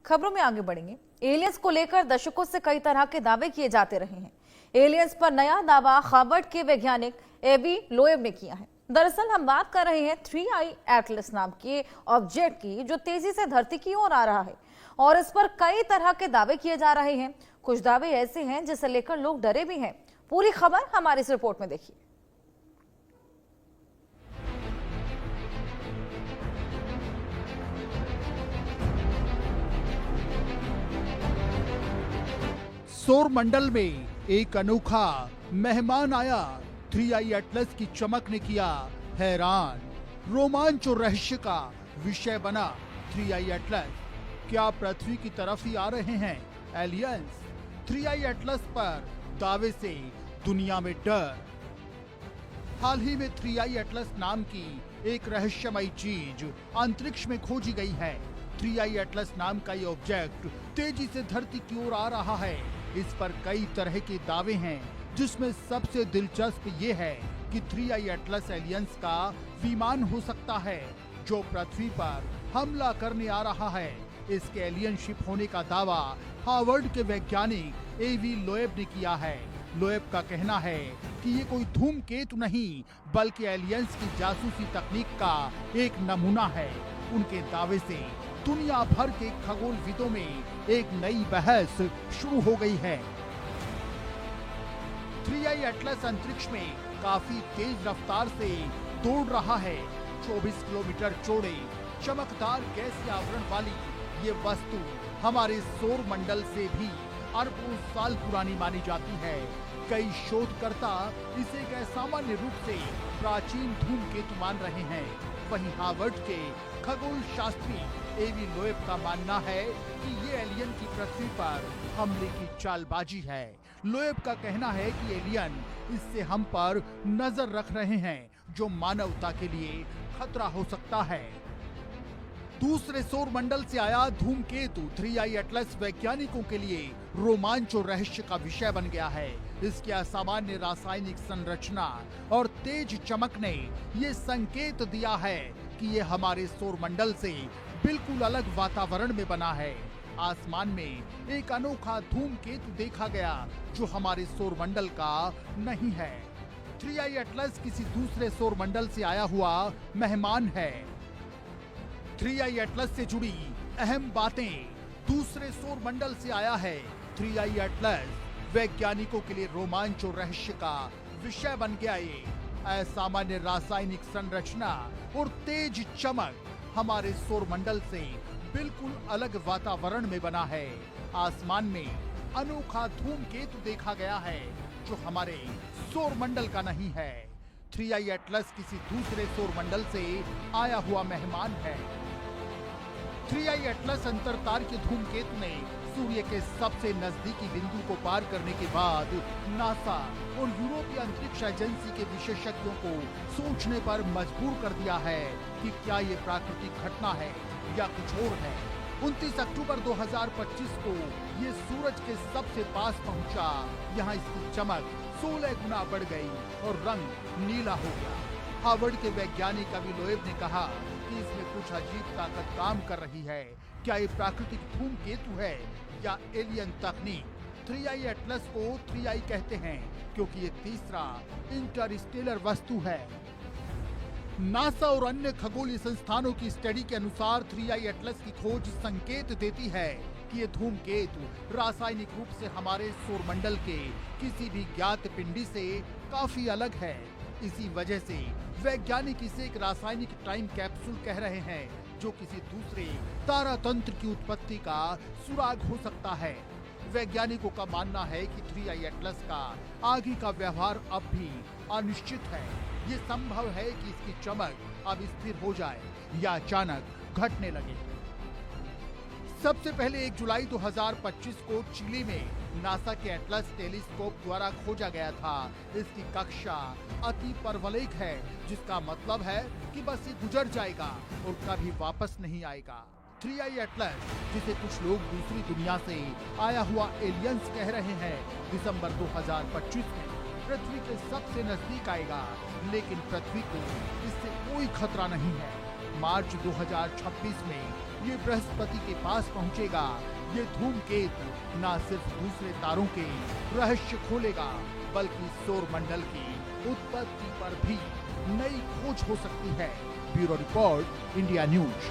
खबरों में आगे बढ़ेंगे। एलियंस को लेकर दशकों से कई तरह के दावे किए जाते रहे हैं। एलियंस पर नया दावा हार्वर्ड के वैज्ञानिक एवी लोएब ने किया है। दरअसल हम बात कर रहे हैं 3i एटलस नाम के ऑब्जेक्ट की, जो तेजी से धरती की ओर आ रहा है और इस पर कई तरह के दावे किए जा रहे हैं। कुछ दावे ऐसे हैं जिसे लेकर लोग डरे भी हैं। पूरी खबर हमारी इस रिपोर्ट में देखिए। सौर मंडल में एक अनोखा मेहमान आया। 3i एटलस की चमक ने किया हैरान। रोमांच और रहस्य का विषय बना 3i एटलस। क्या पृथ्वी की तरफ ही आ रहे हैं एलियंस? 3i एटलस पर दावे से दुनिया में डर। हाल ही में 3i एटलस नाम की एक रहस्यमयी चीज अंतरिक्ष में खोजी गई है। 3i एटलस नाम का ये ऑब्जेक्ट तेजी से धरती की ओर आ रहा है। इस पर कई तरह के दावे हैं, जिसमें सबसे दिलचस्प ये है कि 3i एटलस एलियंस का विमान हो सकता है, जो पृथ्वी पर हमला करने आ रहा है। इसके एलियनशिप होने का दावा हार्वर्ड के वैज्ञानिक एवी लोएब ने किया है। लोएब का कहना है कि ये कोई धूमकेतु नहीं, बल्कि एलियंस की जासूसी तकनीक का एक नमूना है। उनके दावे से दुनिया भर के खगोलविदों में एक नई बहस शुरू हो गई है। 3i एटलस अंतरिक्ष में काफी तेज रफ्तार से दौड़ रहा है। 24 किलोमीटर चौड़े चमकदार गैसीय आवरण वाली ये वस्तु हमारे सौर मंडल से भी अरबों साल पुरानी मानी जाती है। कई शोधकर्ता इसे एक असामान्य रूप से प्राचीन धूमकेतु मान रहे हैं। वहीं हार्वर्ड के खगोल शास्त्री एवी लोएब का मानना है कि ये एलियन की पृथ्वी पर हमले की चालबाजी है। लोएब का कहना है कि एलियन इससे हम पर नजर रख रहे हैं, जो मानवता के लिए खतरा हो सकता है। दूसरे सौर मंडल से आया धूमकेतु 3i एटलस वैज्ञानिकों के लिए रोमांच और रहस्य का विषय बन गया है। इसकी असामान्य रासायनिक संरचना और तेज चमक ने ये संकेत दिया है कि ये हमारे सौर मंडल से बिल्कुल अलग वातावरण में बना है। आसमान में एक अनोखा धूमकेतु देखा गया, जो हमारे सौर मंडल का नहीं है। 3i एटलस किसी दूसरे सौर मंडल से आया हुआ मेहमान है। 3i एटलस से जुड़ी अहम बातें। दूसरे सौर मंडल से आया है 3i एटलस। वैज्ञानिकों के लिए रोमांच और रहस्य का विषय बन गया। ये असामान्य रासायनिक संरचना और तेज चमक हमारे सौर मंडल से बिल्कुल अलग वातावरण में बना है। आसमान में अनोखा धूमकेतु देखा गया है, जो हमारे सौर मंडल का नहीं है। 3i एटलस किसी दूसरे सौर मंडल से आया हुआ मेहमान है। 3i एटलस अंतरतारीय धूमकेतु ने सूर्य के सबसे नजदीकी बिंदु को पार करने के बाद नासा और यूरोपीय अंतरिक्ष एजेंसी के विशेषज्ञों को सोचने पर मजबूर कर दिया है कि क्या ये प्राकृतिक घटना है या कुछ और है। 29 अक्टूबर 2025 को ये सूरज के सबसे पास पहुंचा। यहाँ इसकी चमक 16 गुना बढ़ गई और रंग नीला हो गया। हार्वर्ड के वैज्ञानिक एवी लोएब ने कहा कि इसमें कुछ अजीब ताकत काम कर रही है। क्या ये प्राकृतिक धूमकेतु है या एलियन तकनीक? 3i एटलस को 3i कहते हैं क्योंकि ये तीसरा इंटरस्टेलर वस्तु है। नासा और अन्य खगोलीय संस्थानों की स्टडी के अनुसार 3i एटलस की खोज संकेत देती है कि ये धूमकेतु रासायनिक रूप से हमारे सौर मंडल के किसी भी ज्ञात पिंडी से काफी अलग है। इसी वजह से वैज्ञानिक इसे एक रासायनिक टाइम कैप्सूल कह रहे हैं, जो किसी दूसरे तारा तंत्र की उत्पत्ति का सुराग हो सकता है। वैज्ञानिकों का मानना है कि 3i एटलस का आगे का व्यवहार अब भी अनिश्चित है। ये संभव है कि इसकी चमक अब स्थिर हो जाए या अचानक घटने लगे। सबसे पहले 1 जुलाई 2025 को चिली में नासा के एटलस टेलीस्कोप द्वारा खोजा गया था। इसकी कक्षा अति परवलयिक है, जिसका मतलब है कि बस ये गुजर जाएगा और कभी वापस नहीं आएगा। 3i एटलस, जिसे कुछ लोग दूसरी दुनिया से आया हुआ एलियंस कह रहे हैं, दिसंबर 2025 में पृथ्वी के सबसे नजदीक आएगा, लेकिन पृथ्वी को इससे कोई खतरा नहीं है। मार्च 2026 में ये बृहस्पति के पास पहुंचेगा। ये धूमकेतु न सिर्फ दूसरे तारों के रहस्य खोलेगा, बल्कि सौर मंडल की उत्पत्ति पर भी नई खोज हो सकती है। Bureau report, India news.